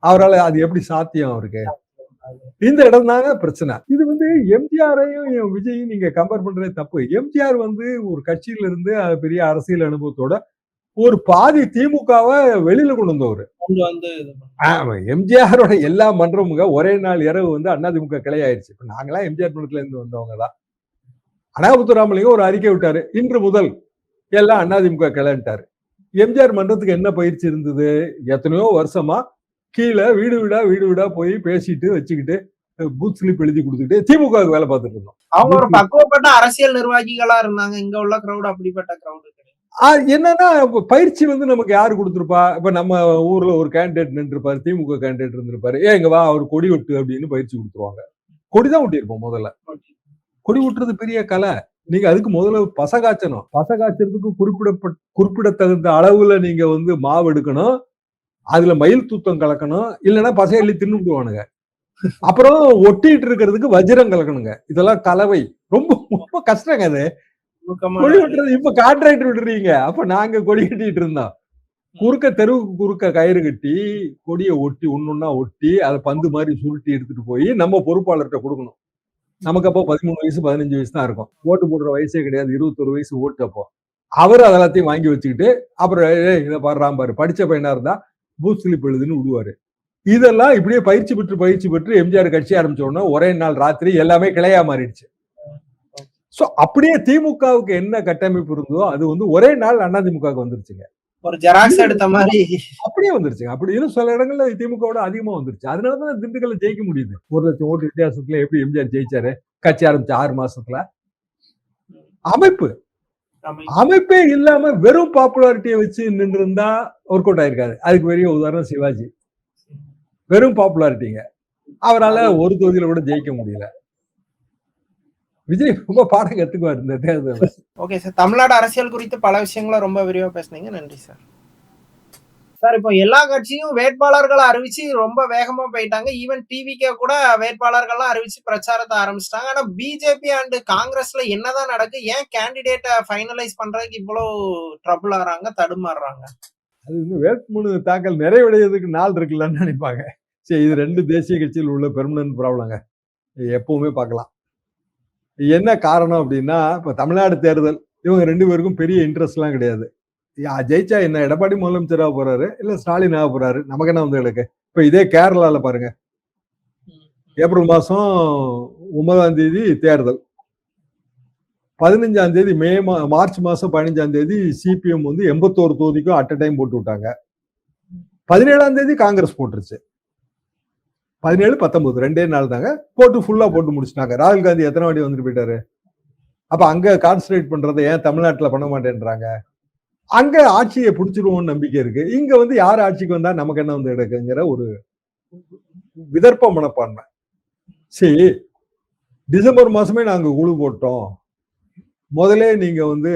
Speaker 2: அவரால் அது எப்படி சாத்தியம் அவருக்கு? இந்த இடம் தாங்க பிரச்சனை. இது வந்து எம்ஜிஆரையும் விஜயும் நீங்க கம்பேர் பண்றதே தப்பு. எம்ஜிஆர் வந்து ஒரு கட்சியில இருந்து பெரிய அரசியல் அனுபவத்தோட ஒரு பாதி திமுகவை வெளியில கொண்டு வந்தவர். எம்ஜிஆரோட எல்லா மன்றமுங்க ஒரே நாள் இரவு வந்து அதிமுக கிளையாயிருச்சு. இப்ப நாங்களாம் எம்ஜிஆர் மன்றத்துல இருந்து வந்தவங்க தான். அனாபுத்துராமலிங்கம் ஒரு அறிக்கை விட்டாரு, இன்று முதல் எல்லாம் அதிமுக கிளைன்ட்டாரு. எம்ஜிஆர் மன்றத்துக்கு என்ன பயிற்சி இருந்தது? எத்தனையோ வருஷமா கீழே வீடு வீடா போய் பேசிட்டு வச்சுக்கிட்டு பூத் ஸ்லிப் எழுதி கொடுத்துட்டு திமுக வேலை பார்த்துட்டு இருந்தோம்.
Speaker 3: அவங்க ஒரு பக்குவப்பட்ட அரசியல் நிர்வாகிகளா இருந்தாங்க. இங்க உள்ள கிரௌட் அப்படிப்பட்ட கிரௌட்
Speaker 2: என்னன்னா பயிற்சி வந்து நமக்கு யாரு கொடுத்துருப்பா? இப்ப நம்ம ஊர்ல ஒரு கேண்டிடேட் நின்றுப்பாரு, திமுக கேண்டிடேட் இருந்திருப்பாரு, இங்க வா அவர் கொடி ஒட்டு அப்படின்னு பயிற்சி கொடுத்துருவாங்க. கொடிதான் ஒட்டியிருப்போம். முதல்ல கொடி ஒட்டுறது பெரிய கலை. நீங்க அதுக்கு முதல்ல பச காய்ச்சணும். பச காய்ச்சறதுக்கு குறிப்பிடத்தகுந்த அளவுல நீங்க வந்து மாவு எடுக்கணும், அதுல மயில் தூத்தம் கலக்கணும், இல்லைன்னா பசையள்ளி தின்னுடுவானுங்க. அப்புறம் ஒட்டிட்டு இருக்கிறதுக்கு வஜ்ரம் கலக்கணுங்க. இதெல்லாம் கலவை. ரொம்ப ரொம்ப கஷ்டங்க அது. கொடி விட்டுறது இப்ப கான்ட்ராக்டர் விட்டுறீங்க. அப்ப நாங்க கொடி கட்டிட்டு இருந்தோம். குறுக்க தெருவுக்கு குறுக்க கயிறு கட்டி கொடியை ஒட்டி ஒன்னொன்னா ஒட்டி அதை பந்து மாதிரி சுருட்டி எடுத்துட்டு போய் நம்ம பொறுப்பாளர்கிட்ட கொடுக்கணும். நமக்கு அப்போ 13 வயசு 15 வயசு தான் இருக்கும். ஓட்டு போடுற வயசே கிடையாது. 21 வயசு ஓட்டு. அப்போ அவர் அதெல்லாத்தையும் வாங்கி வச்சுக்கிட்டு அப்புறம் இதை பாடுறான் பாரு, படிச்ச பையனா இருந்தா பூத் ஸ்லிப் எழுதுன்னு விடுவாரு. இதெல்லாம் இப்படியே பயிற்சி பெற்று எம்ஜிஆர் கட்சி ஆரம்பிச்ச உடனே ஒரே நாள் ராத்திரி எல்லாமே கிளையா மாறிடுச்சு. சோ அப்படியே திமுகவுக்கு என்ன கட்டமைப்பு இருந்ததோ அது வந்து ஒரே நாள் அதிமுகவுக்கு வந்துருச்சுங்க.
Speaker 3: ஒரு ஜெராக்ஸ் எடுத்த மாதிரி
Speaker 2: அப்படியே வந்துருச்சுங்க. அப்படி இன்னும் சில இடங்கள்ல திமுகவோட அதிகமா வந்துருச்சு. அதனாலதான் திண்டுக்கல்ல ஜெயிக்க முடியுது. 1 லட்சம் ஓட்டு வித்தியாசத்துல எப்படி எம்ஜிஆர் ஜெயிச்சாரு கட்சி ஆரம்பிச்ச 6 மாசத்துல? அமைப்பே இல்லாம வெறும் பாப்புலாரிட்டியை வச்சு நின்று இருந்தா ஒர்க் அவுட் ஆயிருக்காது. அதுக்கு பெரிய உதாரணம் சிவாஜி. வெறும் பாப்புலாரிட்டிங்க, அவரால் ஒரு தொகுதியில கூட ஜெயிக்க முடியல. விஜய் ரொம்ப பாடம் கத்துக்குவார் இந்த தேர்தல்.
Speaker 3: ஓகே சார், தமிழ்நாடு அரசியல் குறித்து பல விஷயங்களை ரொம்ப விரிவா பேசுனீங்க. நன்றி சார். சார், இப்போ எல்லா கட்சியும் வேட்பாளர்களை அறிவிச்சு ரொம்ப வேகமா போயிட்டாங்க. ஈவன் டிவிக்கே கூட வேட்பாளர்கள்லாம் அறிவிச்சு பிரச்சாரத்தை ஆரம்பிச்சிட்டாங்க. ஆனா பிஜேபி அண்ட் காங்கிரஸ்ல என்னதான் நடக்கு? ஏன் கேண்டிடேட்டை ஃபைனலைஸ் பண்றதுக்கு இவ்வளவு ட்ரபிள் ஆறாங்க, தடுமாறுறாங்க?
Speaker 2: அது வந்து வேட்புமனு தாக்கல் நிறைவடைறதுக்கு நாள் இருக்குல்லன்னு நினைப்பாங்க. சரி, இது 2 தேசிய கட்சியில் உள்ள பெர்மனன்ட் ப்ராப்ளங்க, எப்பவுமே பார்க்கலாம். என்ன காரணம் அப்படின்னா, இப்ப தமிழ்நாடு தேர்தல் இவங்க 2 பேருக்கும் பெரிய இன்ட்ரெஸ்ட் எல்லாம் கிடையாது. ஜெயிச்சா என்ன, எடப்பாடி முதலமைச்சராக போறாரு இல்ல ஸ்டாலின் ஆக போறாரு, நமக்கு என்ன வந்து எடுக்க. இப்ப இதே கேரளால பாருங்க, ஏப்ரல் மாசம் 9ஆம் தேதி தேர்தல், 15ஆம் தேதி மார்ச் மாசம் 15ஆம் தேதி சிபிஎம் வந்து 81 தொகுதிக்கும் அட் அ டைம் போட்டு விட்டாங்க. 17ஆம் தேதி காங்கிரஸ் போட்டுருச்சு. 17, 19 2 நாள் தாங்க போட்டு ஃபுல்லா போட்டு முடிச்சுட்டாங்க. ராகுல் காந்தி எத்தனை வாட்டி வந்துட்டு போயிட்டாரு? அப்ப அங்க கான்சன்ட்ரேட் பண்றதை ஏன் தமிழ்நாட்டுல பண்ண மாட்டேன்றாங்க? அங்க ஆட்சியை பிடிச்சிருவோம்னு நம்பிக்கை இருக்கு. இங்க வந்து யார் ஆட்சிக்கு வந்தா நமக்கு என்ன வந்து எடுக்குங்கிற ஒரு விதர்ப்ப மனப்பான்மை. சரி, டிசம்பர் மாசமே நாங்க குழு போட்டோம், முதலே நீங்க வந்து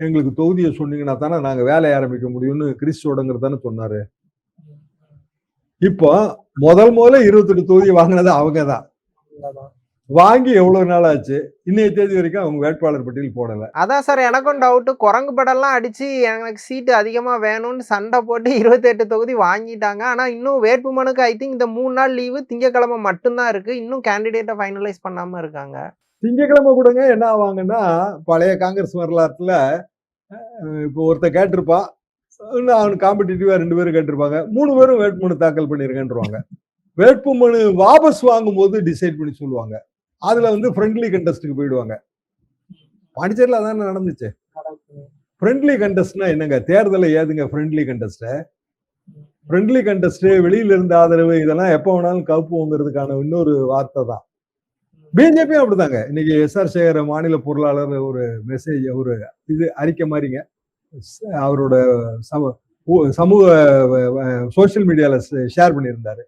Speaker 2: எங்களுக்கு தொகுதியை சொன்னீங்கன்னா தானே நாங்க வேலையை ஆரம்பிக்க முடியும்னு கிறிஸ்டோடங்கிறது தானே சொன்னாரு. இப்போ முதல்ல 28 தொகுதி வாங்கினது அவங்கதான். வாங்கி எவ்வளவு நாள் ஆச்சு? இன்னைய தேதி வரைக்கும் அவங்க வேட்பாளர் பட்டியல் போடல.
Speaker 3: அதான் சார் எனக்கும் டவுட். குரங்கு படம்லாம் அடிச்சு எனக்கு சீட்டு அதிகமா வேணும்னு சண்டை போட்டு 28 தொகுதி வாங்கிட்டாங்க. ஆனா இன்னும் வேட்புமனுக்கு ஐ திங்க் இந்த 3 நாள் லீவு, திங்கக்கிழமை மட்டும்தான் இருக்கு. இன்னும் கேண்டிடேட்டை ஃபைனலைஸ் பண்ணாம இருக்காங்க.
Speaker 2: திங்கக்கிழமை கூடங்க என்ன ஆவாங்கன்னா, பழைய காங்கிரஸ் வரலாற்றுல இப்போ ஒருத்தர் கேட்டிருப்பான், அவனுக்கு காம்படிட்டிவா 2 பேரும் கேட்டிருப்பாங்க, 3 பேரும் வேட்புமனு தாக்கல் பண்ணிருக்கேன்றாங்க. வேட்புமனு வாபஸ் வாங்கும் போது டிசைட் பண்ணி சொல்லுவாங்க. அதுல வந்து ஃப்ரெண்ட்லி கண்டெஸ்டுக்கு போயிடுவாங்க. பாண்டிச்சேரியில அதான நடந்துச்சு. ஃப்ரெண்ட்லி கண்டெஸ்ட்னா என்னங்க? தேர்தலை ஏதுங்க ஃப்ரெண்ட்லி கண்டெஸ்ட்? ஃப்ரெண்ட்லி கண்டெஸ்ட் வெளியில இருந்த ஆதரவு இதெல்லாம் எப்ப வேணாலும் கவுப்புங்கிறதுக்கான இன்னொரு வார்த்தை தான். பிஜேபியும் அப்படிதாங்க. இன்னைக்கு எஸ்ஆர் சேகர் மாநில பொருளாளர் ஒரு மெசேஜ், ஒரு இது அறிக்கை மாதிரிங்க அவரோட சமூக சோசியல் மீடியால ஷேர் பண்ணியிருந்தாரு.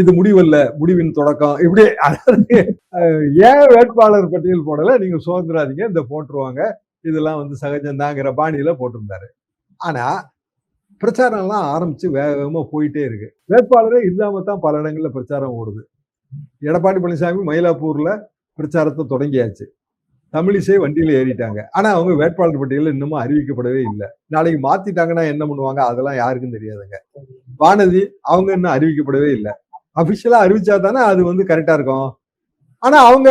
Speaker 2: இது முடிவல்ல, முடிவின் தொடக்கம். இப்படி அதாவது ஏன் வேட்பாளர் பட்டியல் போடல, நீங்க சுதந்திராதீங்க, இந்த போட்டுருவாங்க, இதெல்லாம் வந்து சகஜம்தாங்கிற பாணியில போட்டிருந்தாரு. ஆனா பிரச்சாரம் எல்லாம் ஆரம்பிச்சு வேகமா போயிட்டே இருக்கு. வேட்பாளரே இல்லாம தான் பல இடங்கள்ல பிரச்சாரம் ஓடுது. எடப்பாடி பழனிசாமி மயிலாப்பூர்ல பிரச்சாரத்தை தொடங்கியாச்சு. தமிழிசை வண்டியில ஏறிட்டாங்க. ஆனா அவங்க வேட்பாளர் பட்டியல இன்னமும் அறிவிக்கப்படவே இல்லை. நாளைக்கு மாத்திட்டாங்கன்னா என்ன பண்ணுவாங்க அதெல்லாம் யாருக்கும் தெரியாதுங்க. வானதி அவங்க இன்னும் அறிவிக்கப்படவே இல்லை. அபிஷியலா அறிவிச்சா தானே அது வந்து கரெக்டா இருக்கும். ஆனா அவங்க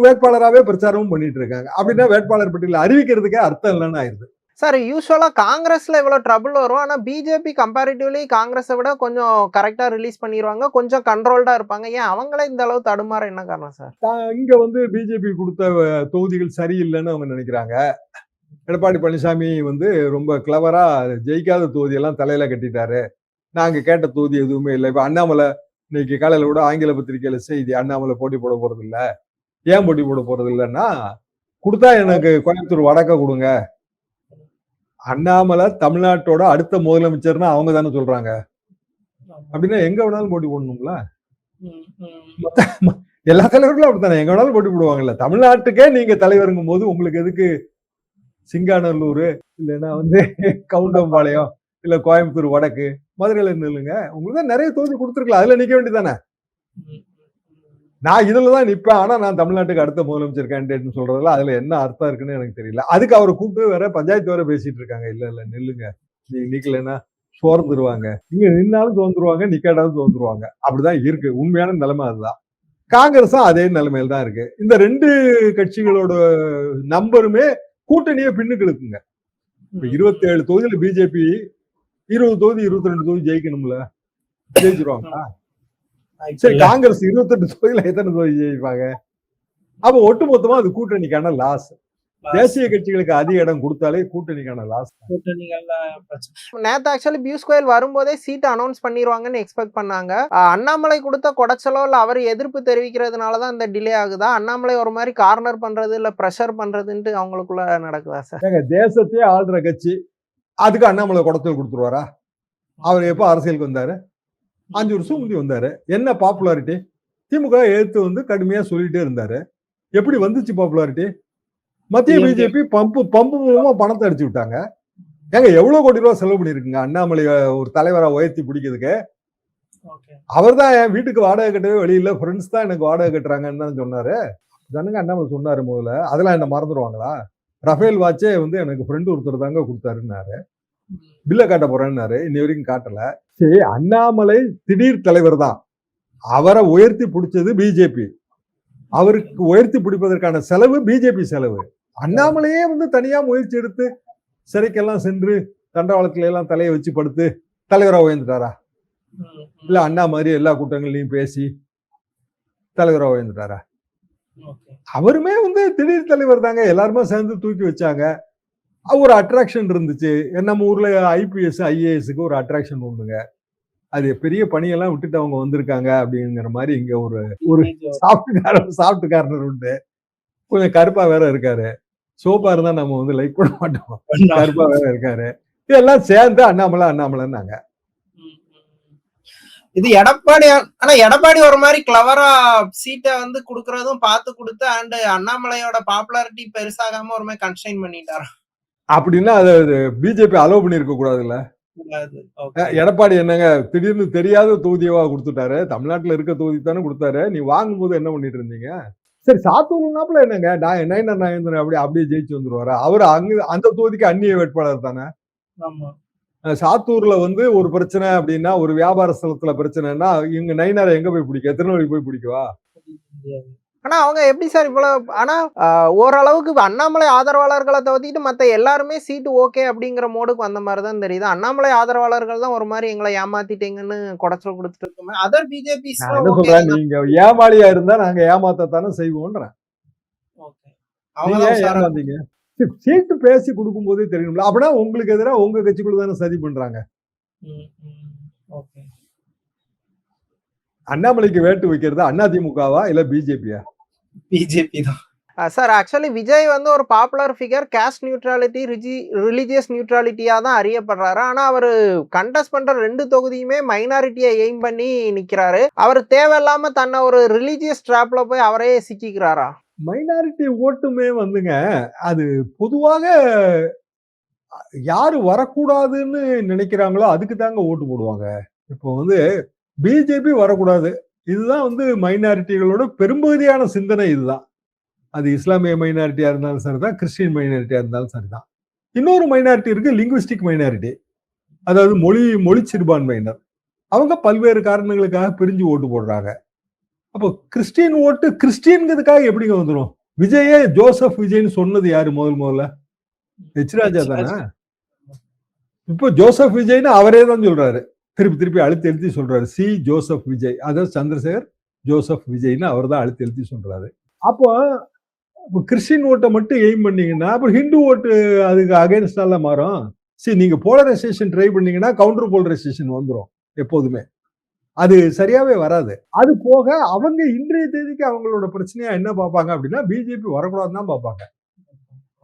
Speaker 2: வேட்பாளராகவே பிரச்சாரமும் பண்ணிட்டு இருக்காங்க. அப்படின்னா வேட்பாளர் பட்டியல அறிவிக்கிறதுக்கே அர்த்தம் இல்லைன்னு ஆயிருது.
Speaker 3: சார் யூஸ்வலா காங்கிரஸ்ல இவ்வளவு ட்ரபிள் வரும். ஆனா பிஜேபி கம்பேரிட்டிவ்லி காங்கிரஸை விட கொஞ்சம் கரெக்டா ரிலீஸ் பண்ணிடுவாங்க, கொஞ்சம் கண்ட்ரோல்டா இருப்பாங்க. ஏன் அவங்களே இந்த அளவு தடுமாற என்ன காரணம் சார்?
Speaker 2: இங்க வந்து பிஜேபி கொடுத்த தொகுதிகள் சரியில்லைன்னு அவங்க நினைக்கிறாங்க. எடப்பாடி பழனிசாமி வந்து ரொம்ப கிளவரா ஜெயிக்காத தொகுதியெல்லாம் தலையில கட்டிட்டாரு. நாங்க கேட்ட தொகுதி எதுவுமே இல்லை. இப்ப அண்ணாமலை இன்னைக்கு காலையில கூட ஆங்கில பத்திரிகையில செய்தி, அண்ணாமலை போட்டி போட போறது இல்ல. ஏன் போட்டி போட போறது இல்லைன்னா, கொடுத்தா எனக்கு கோயம்புத்தூர் வடக்க கொடுங்க. அண்ணாமலை தமிழ்நாட்டோட அடுத்த முதலமைச்சர்னா அவங்க தானே சொல்றாங்க. அப்படின்னா எங்க வேணாலும் போட்டி போடணும்ல. எல்லா தலைவர்களும் அப்படித்தானே, எங்க வேணாலும் போட்டி போடுவாங்கல்ல. தமிழ்நாட்டுக்கே நீங்க தலைவருங்கும் போது உங்களுக்கு எதுக்கு சிங்காநல்லூர், இல்லைன்னா வந்து கவுண்டம்பாளையம், இல்ல கோயம்புத்தூர் வடக்கு, மதுரையில நில்லுங்க. உங்களுக்கு தான் நிறைய தொகுதி கொடுத்துருக்கலாம், அதுல நிக்க வேண்டியதானே. நான் இதுலதான் நிப்பேன், ஆனா நான் தமிழ்நாட்டுக்கு அடுத்த முதலமைச்சர் கேண்டிடேட்னு சொல்றதுல அதுல என்ன அர்த்தம் இருக்குன்னு எனக்கு தெரியல. அதுக்கு அவரை கூப்பிட்டு வேற பஞ்சாயத்து வேற பேசிட்டு இருக்காங்க. இல்ல நில்லுங்க, நீங்க நிக்கலன்னா சோர்ந்துருவாங்க, நீங்க நின்னாலும் சோர்ந்துருவாங்க, நிக்காட்டாலும் சோர்ந்துருவாங்க. அப்படிதான் இருக்கு. உண்மையான நிலைமை அதுதான். காங்கிரஸும் அதே நிலைமையில தான் இருக்கு. இந்த ரெண்டு கட்சிகளோட நம்பருமே கூட்டணியை பின்னுக்கு இழுக்குங்க. இப்ப 27 தொகுதியில பிஜேபி 20 தொகுதி 22 தொகுதி ஜெயிக்கணும்ல, ஜெயிச்சிருவாங்களா? சரி, காங்கிரஸ் 28 தொகுதியில எத்தனை தொகுதி ஜெயிப்பாங்க? அப்ப ஒட்டுமொத்தமா அது கூட்டணிக்கான லாஸ். தேசிய கட்சிகளுக்கு அதிக இடம் கொடுத்தாலே கூட்டணிக்கான லாஸ்.
Speaker 3: நேத்து ஆக்சுவலி பியூஷ் கோயல் வரும்போதே சீட் அனௌன்ஸ் பண்ணிடுவாங்கன்னு எக்ஸ்பெக்ட் பண்ணாங்க. அண்ணாமலை கொடுத்த குடைச்சலோ இல்ல அவர் எதிர்ப்பு தெரிவிக்கிறதுனாலதான் இந்த டிலே ஆகுதா? அண்ணாமலை ஒரு மாதிரி கார்னர் பண்றது இல்ல பிரஷர் பண்றதுன்ட்டு அவங்களுக்குள்ள நடக்குதா சார்?
Speaker 2: தேசத்தையே ஆள்ற கட்சி அதுக்கு அண்ணாமலை குடைச்சல் கொடுத்துருவாரா? அவர் எப்ப அரசியலுக்கு வந்தாரு? 5 வருஷம் முந்தி வந்தாரு. என்ன பாப்புலாரிட்டி? திமுக எடுத்து வந்து கடுமையா சொல்லிட்டே இருந்தாரு. எப்படி வந்துச்சு பாப்புலாரிட்டி? மத்திய பிஜேபி பம்பு மூலமா பணத்தை அடிச்சு விட்டாங்க. ஏங்க எவ்வளவு கோடி ரூபாய் செலவு பண்ணிருக்குங்க அண்ணாமலை ஒரு தலைவரா உயர்த்தி பிடிக்கிறதுக்கு. அவர் தான் என் வீட்டுக்கு வாடகை கட்டவே வழி இல்ல, ஃப்ரெண்ட்ஸ் தான் எனக்கு வாடகை கட்டுறாங்கன்னு தான் சொன்னாரு. தானுங்க அண்ணாமலை சொன்னாரு முதல்ல. அதெல்லாம் என்ன மறந்துடுவாங்களா? ரஃபேல் வாட்சே வந்து எனக்கு ஃப்ரெண்டு ஒருத்தர் தாங்க கொடுத்தாருன்னாரு. பில்ல காட்ட போறேன்னாரு. இன்னி வரைக்கும் காட்டல. சரி, அண்ணாமலை திடீர் தலைவர் தான். அவரை உயர்த்தி பிடிச்சது பிஜேபி. அவருக்கு உயர்த்தி பிடிப்பதற்கான செலவு பிஜேபி செலவு. அண்ணாமலையே வந்து தனியா முயற்சி எடுத்து சிறைக்கெல்லாம் சென்று தண்டவாளத்துல எல்லாம் தலையை வச்சு படுத்து தலைவரா உயர்ந்துட்டாரா? இல்ல அண்ணா மாதிரி எல்லா கூட்டங்களையும் பேசி தலைவரா உயர்ந்துட்டாரா? அவருமே வந்து திடீர் தலைவர் தாங்க. எல்லாருமே சேர்ந்து தூக்கி வச்சாங்க. ஒரு அட்ராக்ஷன் இருந்துச்சு. நம்ம ஊர்ல ஐபிஎஸ் ஐஏஎஸ்க்கு ஒரு அட்ராக்ஷன் உண்டுங்க. அது பெரிய பணியெல்லாம் விட்டுட்டு அவங்க வந்திருக்காங்க அப்படிங்கிற மாதிரி இங்க ஒரு சாஃப்ட் கார்னர் உண்டு. கொஞ்சம் கருப்பா வேற இருக்காரு. சோப்பா இருந்தா நம்ம வந்து லைக் பண்ண மாட்டோம். கருப்பா வேற இருக்காரு. இதெல்லாம் சேர்ந்து அண்ணாமலைன்னாங்க.
Speaker 3: இது எடப்பாடி. ஆனா எடப்பாடி ஒரு மாதிரி கிளவரா சீட்டை வந்து குடுக்கறதும் பார்த்து கொடுத்து அண்ட் அண்ணாமலையோட பாப்புலாரிட்டி பெருசாகாம ஒரு மாதிரி கன்ஸ்ட்ரைன் பண்ணிட்டாரு.
Speaker 2: அப்படின்னா அது பிஜேபி அலோவ் பண்ணிருக்க கூடாதுல்ல. எடப்பாடி என்னங்க திடீர்னு தெரியாத தொகுதியவா கொடுத்துட்டாரு? தமிழ்நாட்டுல இருக்க தொகுதி தானே கொடுத்தாரு. நீ வாங்கும் போது என்ன பண்ணிட்டு இருந்தீங்க? சரி, சாத்தூர்னாப்புல என்னங்க நயனர் நாகேந்திரன் அப்படியே ஜெயிச்சு வந்துருவாரு. அவரு அந்த தொகுதிக்கு அந்நிய வேட்பாளர் தானே. சாத்தூர்ல வந்து ஒரு பிரச்சனை அப்படின்னா, ஒரு வியாபார ஸ்தலத்துல பிரச்சனைன்னா இங்க நயினாரை எங்க போய் பிடிக்க? திருநெல்வேலி போய் பிடிக்கவா?
Speaker 3: ஆனா அவங்க எப்படி சார் இவ்வளவு? ஆனா ஓரளவுக்கு அண்ணாமலை ஆதரவாளர்களை தவிர்த்து மத்த எல்லாருமே சீட்டு ஓகே அப்படிங்கிற மோடுக்கு வந்த மாதிரிதான் தெரியுது. அண்ணாமலை ஆதரவாளர்கள் தான் ஒரு மாதிரி எங்களை ஏமாத்திட்டீங்கன்னு குடைச்சல் கொடுத்துட்டு இருக்கோமே. அதர் பிஜேபி
Speaker 2: சொல்றேன், நீங்க ஏமாளியா இருந்தா நாங்க ஏமாத்தத்தானே செய்வோம்ன்றேன். ஏமாந்தீங்க சீட்டு பேசி கொடுக்கும் போதே தெரியணும்ல. அப்படின்னா உங்களுக்கு எதிராக உங்க கட்சிக்குள்ள தானே சதி பண்றாங்க. அண்ணாமலைக்கு வேட்டு வைக்கிறது அதிமுகவா இல்ல பிஜேபியா?
Speaker 3: பிஜேபி தான். சார் ஆக்சுவலி விஜய் வந்து ஒரு popular figure, caste neutrality, religious நியூட்ராலிட்டியா தான் அறியப்படுறாரு. ஆனா அவரு கண்டெஸ்ட் பண்ற 2 தொகுதியுமே மைனாரிட்டியை எய்ம் பண்ணி நிக்கிறாரு. அவர் தேவையில்லாம தன்னை ஒரு ரிலிஜியஸ் ட்ராப்ல போய் அவரே சிக்கிக்கிறாரா?
Speaker 2: மைனாரிட்டி ஓட்டுமே வந்துங்க அது பொதுவாக யாரு வரக்கூடாதுன்னு நினைக்கிறாங்களோ அதுக்கு தாங்க ஓட்டு போடுவாங்க. இப்போ வந்து பிஜேபி வரக்கூடாது, இதுதான் வந்து மைனாரிட்டிகளோட பெரும்பகுதியான சிந்தனை. இதுதான், அது இஸ்லாமிய மைனாரிட்டியா இருந்தாலும் சரிதான், கிறிஸ்டின் மைனாரிட்டியா இருந்தாலும் சரிதான். இன்னொரு மைனாரிட்டி இருக்கு, லிங்குவிஸ்டிக் மைனாரிட்டி, அதாவது மொழி சிறுபான்மையினர். அவங்க பல்வேறு காரணங்களுக்காக பிரிஞ்சு ஓட்டு போடுறாங்க. அப்போ கிறிஸ்டின் ஓட்டு கிறிஸ்டின்கிறதுக்காக எப்படிங்க வந்துடும்? விஜயே ஜோசப் விஜய்னு சொன்னது யாரு முதல்ல? ஹெச் ராஜா தானே. இப்போ ஜோசப் விஜய்னு அவரே தான் சொல்றாரு, திருப்பி அழுத்தி சொல்றாரு, சி ஜோசப் விஜய், அதாவது சந்திரசேகர் ஜோசப் விஜய்னு அவர் தான் அழுத்தி சொல்றாரு. அப்போ கிறிஸ்டின் ஓட்டை மட்டும் எய்ம் பண்ணீங்கன்னா அப்புறம் ஹிந்து ஓட்டு அதுக்கு அகைன்ஸ்டால மாறும். சரி, நீங்க போலரைசேஷன் ட்ரை பண்ணீங்கன்னா கவுண்டர் போலரைசேஷன் வந்துடும் எப்போதுமே, அது சரியாவே வராது. அது போக அவங்க இன்றைய தேதிக்கு அவங்களோட பிரச்சனையா என்ன பார்ப்பாங்க அப்படின்னா பிஜேபி வரக்கூடாதுன்னு தான் பார்ப்பாங்க.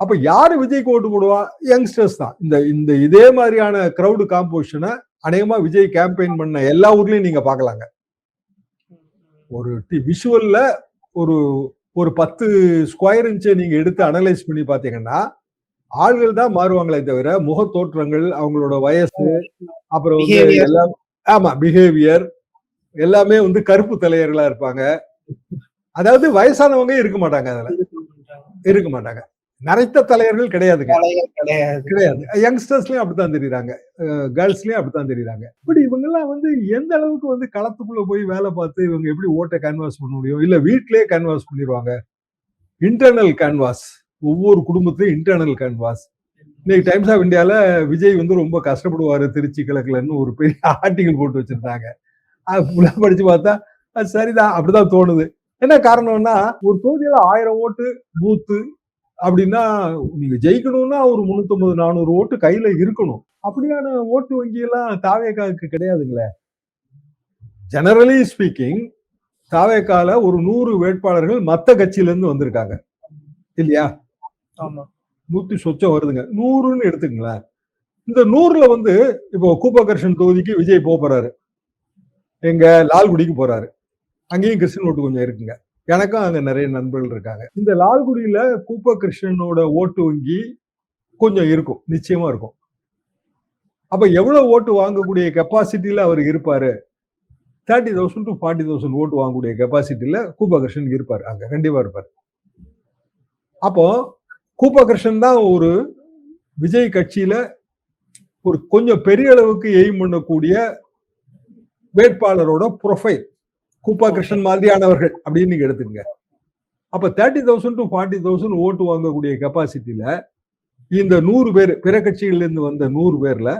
Speaker 2: அப்ப யாரு விஜய்க்கு ஓட்டு போடுவா? யங்ஸ்டர்ஸ் தான். இந்த இதே மாதிரியான கிரௌடு காம்போசிஷனை அநேகமா விஜய் கேம்பெயின் பண்ண எல்லா ஊர்லயும் நீங்க பாக்கலாங்க. ஒரு விஷுவல்ல ஒரு 10 ஸ்கொயர் இன்ச்சை நீங்க எடுத்து அனலைஸ் பண்ணி பாத்தீங்கன்னா ஆள்கள் தான் மாறுவாங்களே தவிர முக தோற்றங்கள், அவங்களோட வயசு, அப்புறம் வந்து எல்லாம் பிஹேவியர் எல்லாமே வந்து கருப்பு தலையர்களா இருப்பாங்க. அதாவது வயசானவங்க இருக்க மாட்டாங்க, அதுல இருக்க மாட்டாங்க. நரைத்த தலையர்கள் கிடையாதுங்க, கிடையாது. யங்ஸ்டர்ஸ்லயும் அப்படித்தான் தெரியுறாங்க, கேர்ள்ஸ்லயும் அப்படித்தான் தெரியுறாங்க. இப்படி இவங்க எல்லாம் வந்து எந்த அளவுக்கு வந்து களத்துக்குள்ள போய் வேலை பார்த்து இவங்க எப்படி ஓட்டை கேன்வாஸ் பண்ண முடியும்? இல்ல வீட்லயே கேன்வாஸ் பண்ணிடுவாங்க. இன்டர்னல் கேன்வாஸ், ஒவ்வொரு குடும்பத்திலயும் இன்டர்னல் கேன்வாஸ். இன்னைக்கு டைம்ஸ் ஆஃப் இந்தியால விஜய் வந்து ரொம்ப கஷ்டப்படுவாரு திருச்சி கிழக்குலன்னு ஒரு பெரிய ஆர்டிகல் போட்டு வச்சிருந்தாங்க. அது படிச்சு பார்த்தா அது சரிதான், அப்படிதான் தோணுது. என்ன காரணம்னா ஒரு தொகுதியில 1000 ஓட்டு பூத்து அப்படின்னா நீங்க ஜெயிக்கணும்னா ஒரு 350-400 ஓட்டு கையில இருக்கணும். அப்படியான ஓட்டு வங்கியெல்லாம் தாவேகாவுக்கு கிடையாதுங்களே. ஜெனரலி ஸ்பீக்கிங் தாவேகால ஒரு 100 வேட்பாளர்கள் மத்த கட்சியில இருந்து வந்திருக்காங்க இல்லையா? 100 சொச்சம் வருதுங்க, 100ன்னு எடுத்துங்களேன். இந்த 100ல வந்து இப்போ கூப்பகர்ஷன் தொகுதிக்கு விஜய் போறாரு, எங்க லால்குடிக்கு போறாரு, அங்கேயும் கிறிஸ்டின் ஓட்டு கொஞ்சம் இருக்குங்க. எனக்கும் அங்க நிறைய நண்பர்கள் இருக்காங்க. இந்த லால்குடியில கூப்பகிருஷ்ணனோட ஓட்டு வங்கி கொஞ்சம் இருக்கும், நிச்சயமா இருக்கும். அப்ப எவ்வளவு ஓட்டு வாங்கக்கூடிய கெப்பாசிட்டியில அவர் இருப்பாரு? 30,000 to 40,000 ஓட்டு வாங்கக்கூடிய கெப்பாசிட்டியில கூப்பகிருஷ்ணன் இருப்பாரு, அங்க கண்டிப்பா இருப்பாரு. அப்போ கூப்பகிருஷ்ணன் தான் ஒரு விஜய் கட்சியில ஒரு கொஞ்சம் பெரிய அளவுக்கு எய்ம் பண்ணக்கூடிய வேட்பாளரோட ப்ரொஃபைல் கூப்பகிருஷ்ணன் மாதிரியானவர்கள் அப்படின்னு நீங்க எடுத்துங்க. அப்ப 30,000 to 40,000 ஓட்டு வாங்கக்கூடிய கெப்பாசிட்டியில இந்த 100 பேர் பிற கட்சிகள்ல இருந்து வந்த 100 பேர்ல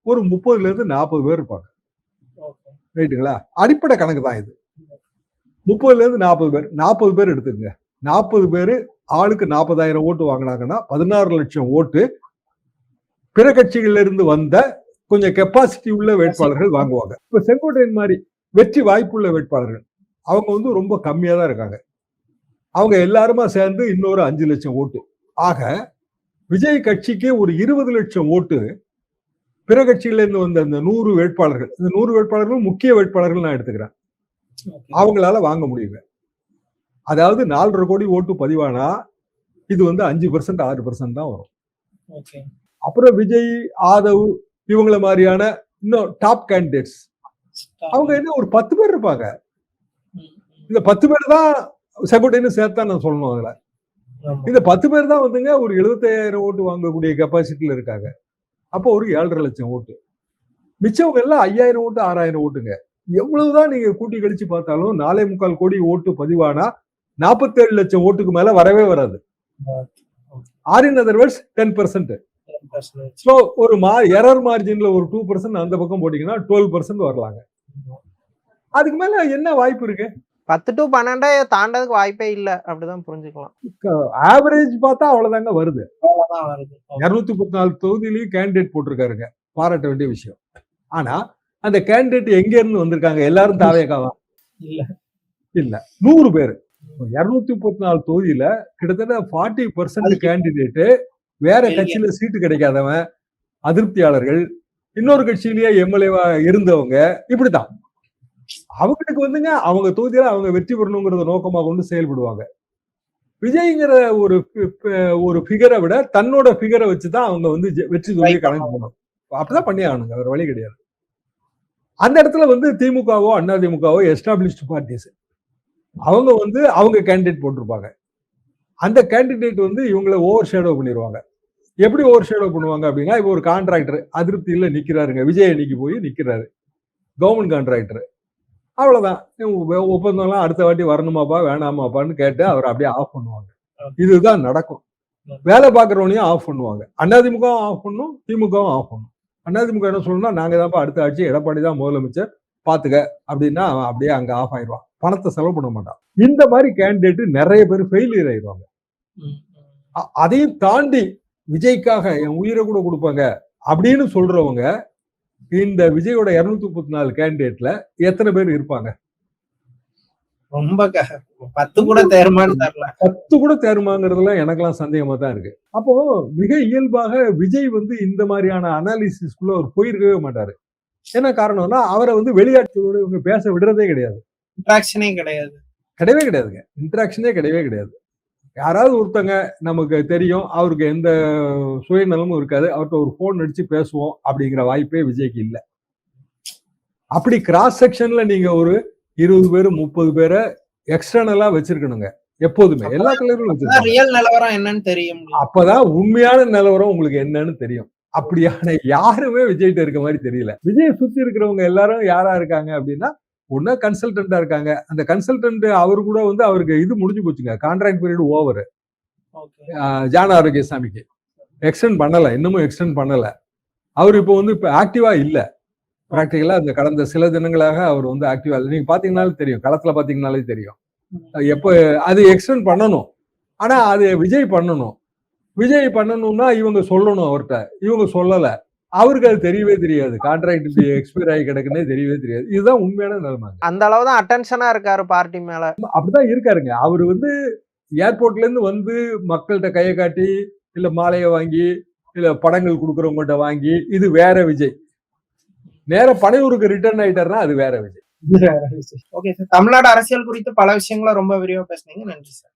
Speaker 2: ஒரு 30ல இருந்து 40 பேர் இருப்பாங்க. ரைட்டுங்களா? அடிப்படை கணக்கு தான் இது. 30ல இருந்து 40 பேர், 40 பேர் எடுத்துங்க. 40 பேரு ஆளுக்கு 40,000 ஓட்டு வாங்கினாங்கன்னா 16 லட்சம் ஓட்டு பிற கட்சிகள்ல இருந்து வந்த கொஞ்சம் கெப்பாசிட்டி உள்ள வேட்பாளர்கள் வாங்குவாங்க. இப்ப செங்கோட்டையன் மாதிரி வெற்றி வாய்ப்புள்ள வேட்பாளர்கள் அவங்க வந்து ரொம்ப கம்மியா தான் இருக்காங்க. அவங்க எல்லாருமா சேர்ந்து இன்னொரு 5 லட்சம் ஓட்டு. ஆக விஜய் கட்சிக்கு ஒரு 20 லட்சம் ஓட்டு பிற கட்சியில இருந்து வந்த அந்த 100 வேட்பாளர்கள், இந்த 100 வேட்பாளர்கள் முக்கிய வேட்பாளர்கள் நான் எடுத்துக்கிறேன், அவங்களால வாங்க முடியுங்க. அதாவது 4.5 கோடி ஓட்டு பதிவானா இது வந்து 5% 6% தான் வரும். அப்புறம் விஜய், ஆதவ் இவங்கள மாதிரியான இன்னும் டாப் கேண்டிடேட்ஸ் அவங்க என்ன ஒரு 10 பேர் இருப்பாங்க. இந்த 10 பேர் தான் செங்கோட்டையன் சேர்த்தா நான் சொல்லணும். அதுல இந்த 10 பேர் தான் வந்துங்க ஒரு 75,000 ஓட்டு வாங்கக்கூடிய கெப்பாசிட்டியில இருக்காங்க. அப்போ ஒரு 7.5 லட்சம் ஓட்டு. மிச்சவங்க எல்லாம் 5,000 ஓட்டு 6,000 ஓட்டுங்க. எவ்வளவுதான் நீங்க கூட்டி கழிச்சு பார்த்தாலும் 4.25 கோடி ஓட்டு பதிவானா 47 லட்சம் ஓட்டுக்கு மேல வரவே வராது. Or in other words 10%. So ஒரு எரர் மார்ஜின்ல ஒரு 2% அந்த பக்கம் போட்டீங்கன்னா 12% வரலாங்க. அதுக்கு மேல என்ன வாய்ப்பு இருக்கு?
Speaker 3: 10 to 12 தாண்டதுக்கு வாய்ப்பே இல்ல, அப்படிதான் புரிஞ்சுக்கலாம்.
Speaker 2: ஆவரேஜ் பார்த்தா அவ்வளவுதாங்க வருது. 214 தொகுதியிலையும் கேண்டிடேட் போட்டிருக்காருங்க, பாராட்ட வேண்டிய விஷயம். ஆனா அந்த கேண்டிடேட் எங்க இருந்து வந்திருக்காங்க? எல்லாரும் தாவேகாவா? இல்ல 100 பேர். 234 தொகுதியில கிட்டத்தட்ட 40% கேண்டிடேட் வேற கட்சியில சீட்டு கிடைக்காதவன், அதிருப்தியாளர்கள், இன்னொரு கட்சியிலேயே எம்எல்ஏவா இருந்தவங்க, இப்படித்தான். அவங்களுக்கு வந்துங்க அவங்க தொகுதியில அவங்க வெற்றி பெறணுங்கிறத நோக்கமாக கொண்டு செயல்படுவாங்க. விஜய்ங்கிற ஒரு ஃபிகரை விட தன்னோட ஃபிகரை வச்சுதான் அவங்க வந்து வெற்றி தோல்வியை கணக்கு போகணும். அப்படிதான் பண்ணி ஆகணுங்க, வேற வழி கிடையாது. அந்த இடத்துல வந்து திமுகவோ அதிமுகவோ எஸ்டாப்ளிஷ்டு பார்ட்டிஸ் அவங்க வந்து அவங்க கேண்டிடேட் போட்டிருப்பாங்க. அந்த கேண்டிடேட் வந்து இவங்களை ஓவர் ஷேடோ பண்ணிடுவாங்க. எப்படி ஓவர் ஷேடோ பண்ணுவாங்க அப்படின்னா, இப்போ ஒரு கான்ட்ராக்டர் அதிருப்தியில நிக்கிறாருங்க, விஜய் அன்னைக்கு போய் நிக்கிறாரு, கவர்மெண்ட் கான்ட்ராக்டர். அவ்வளவுதான், ஒப்பந்தம்லாம் அடுத்த வாட்டி வரணுமாப்பா வேணாமாப்பான்னு கேட்டு அவர் அப்படியே ஆஃப் பண்ணுவாங்க. இதுதான் நடக்கும். வேலை பார்க்கறவனையும் ஆஃப் பண்ணுவாங்க. அதிமுகவும் ஆஃப் பண்ணும், திமுகவும் ஆஃப் பண்ணும். அதிமுக என்ன சொல்லணும்னா, நாங்க தான்ப்பா அடுத்த ஆட்சி, எடப்பாடி தான் முதலமைச்சர், பாத்துக்க அப்படின்னா அவன் அப்படியே அங்க ஆஃப் ஆயிடுவான், பணத்தை செலவு பண்ண மாட்டான். இந்த மாதிரி கேண்டிடேட் நிறைய பேர் ஃபெயிலியர் ஆயிடுவாங்க. அதையும் தாண்டி விஜய்க்காக என் உயிரை கூட கொடுப்பாங்க அப்படின்னு சொல்றவங்க இந்த விஜயோட 234 கேண்டிடேட்ல எத்தனை பேர் இருப்பாங்க?
Speaker 3: ரொம்ப 10 கூட தேருமான்னு தெரியல.
Speaker 2: 10 கூட தேருமாங்கிறதுல எனக்கெல்லாம் சந்தேகமா தான் இருக்கு. அப்போ மிக இயல்பாக விஜய் வந்து இந்த மாதிரியான அனாலிசிஸ்குள்ள அவர் போயிருக்கவே மாட்டாரு. என்ன காரணம்னா, அவரை வந்து வெளியாட்களோடு இவங்க பேச விடுறதே கிடையாது.
Speaker 3: இன்டராக்ஷனே கிடையாது.
Speaker 2: கிடையவே கிடையாதுங்க. இன்டராக்ஷனே கிடையவே கிடையாது. யாராவது ஒருத்தங்க நமக்கு தெரியும், அவருக்கு எந்த சுயநலமும் இருக்காது, அவர்கிட்ட ஒரு போன் அடிச்சு பேசுவோம் அப்படிங்கிற வாய்ப்பே விஜய்க்கு இல்லை. அப்படி கிராஸ் செக்ஷன்ல நீங்க ஒரு 20 பேரு 30 பேரை எக்ஸ்டர்னலா வச்சிருக்கணுங்க எப்போதுமே. எல்லா கலர்களும் வச்சிருக்காங்க.
Speaker 3: ரியல் நிலவரம் என்னன்னு தெரியும்.
Speaker 2: அப்பதான் உண்மையான நிலவரம் உங்களுக்கு என்னன்னு தெரியும். அப்படியான யாருமே விஜய்கிட்ட இருக்க மாதிரி தெரியல. விஜய் சுத்தி இருக்கிறவங்க எல்லாரும் யாரா இருக்காங்க அப்படின்னா, ஒன்னா கன்சல்டன்டா இருக்காங்க. அந்த கன்சல்டன்ட் அவரு கூட வந்து அவருக்கு இது முடிஞ்சு போச்சுங்க, கான்ட்ராக்ட் பீரியட் ஓவர். ஜான ஆரோக்கியசாமிக்கு எக்ஸ்டெண்ட் பண்ணல, இன்னமும் எக்ஸ்டெண்ட் பண்ணல. அவர் இப்போ வந்து இப்ப ஆக்டிவா இல்ல. பிராக்டிகலா அந்த கடந்த சில தினங்களாக அவர் வந்து ஆக்டிவா இல்லை. நீங்க பாத்தீங்கன்னாலே தெரியும், களத்துல பாத்தீங்கன்னாலே தெரியும். எப்ப அது எக்ஸ்டெண்ட் பண்ணணும், ஆனா அது விஜய் பண்ணணும். விஜய் பண்ணணும்னா இவங்க சொல்லணும் அவர்கிட்ட, இவங்க சொல்லல. அவருக்கு அது தெரியவே தெரியாது, கான்ட்ராக்ட் எக்ஸ்பயர் ஆகி கிடக்குன்னே தெரியவே தெரியாது. இதுதான் உண்மையான நிலைமை.
Speaker 3: அந்த அளவுதான் அட்டென்ஷனா இருக்காரு பார்ட்டி மேல.
Speaker 2: அப்படிதான் இருக்காருங்க. அவரு வந்து ஏர்போர்ட்ல இருந்து வந்து மக்கள்கிட்ட கையை காட்டி, இல்ல மாலையை வாங்கி, இல்ல படங்கள் கொடுக்குறவங்கள்ட்ட வாங்கி, இது வேற விஜய். நேர பனையூருக்கு ரிட்டர்ன் ஆயிட்டாருன்னா அது வேற விஜய்.
Speaker 3: ஓகே சார், தமிழ்நாடு அரசியல் குறித்து பல விஷயங்களை ரொம்ப விரிவா பேசுனீங்க. நன்றி சார்.